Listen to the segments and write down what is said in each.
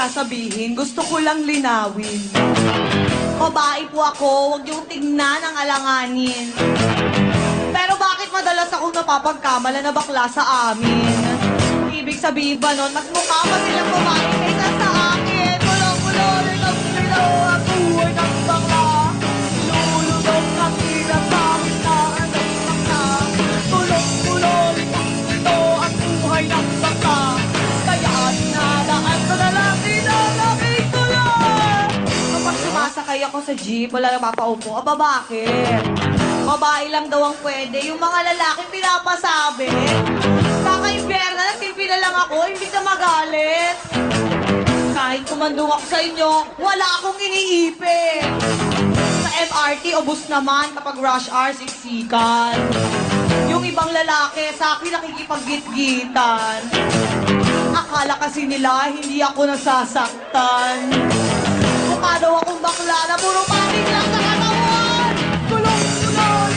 sasabihin, gusto ko lang linawin. Babae po ako, huwag niyong tingnan ang alanganin. Pero bakit madalas akong napapagkamala na bakla sa amin? Ibig sabihin ba nun, mas mukha pa silang babae kaysa sa akin? Kulo-kulo, lilo-lilo, ang buhay ng bakla. Lululog ang hirap sa akin na anong bakla. Kulo-kulo, lilo-lilo, ang buhay ng bakla. Kaya dinadaan ko na lang, dinalakit ko lang. Kapag sumasakay ako sa jeep, wala nang mapaupo. Aba, bakit? Babae lang daw ang pwede. Yung mga lalaki pinapasabi. Kaka-impyerno, nagtimpi na lang ako, hindi ka magalit. Kahit kumandong ako sa inyo, wala akong iniipin. Sa MRT, ubos naman kapag rush hour, siksikan. Yung ibang lalaki, sa akin nakikipag-git-gitan. Akala kasi nila, hindi ako nasasaktan. Mukha daw akong bakla na puro panig lang sa katawan. Tulong-tulong,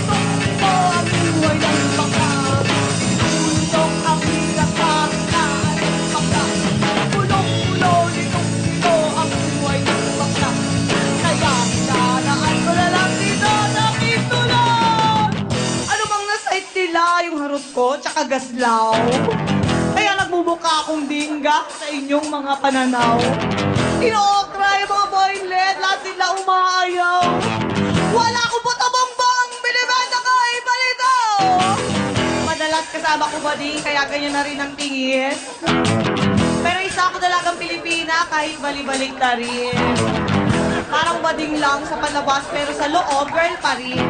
ito ang buhay ng bakla. Tulong ang hirap sa akin ng bakla. Tulong-tulong, ito ang buhay ng bakla. Kaya hinanaan ko na lang dito, nakito lang. Ano bang nasight nila? Yung harot ko, tsaka gaslaw. Kaya nagbubuka akong dingga sa inyong mga pananaw. Inookra yung mga boylet, lahat sila umaayaw. Wala akong puto-bongbong, binibenta ko, ibalito! Madalas kasama ko bading, kaya ganyan na rin ang tingin. Pero isa ako dalagang Pilipina, kahit bali-balik na rin. Parang bading lang sa palabas, pero sa loob, girl pa rin.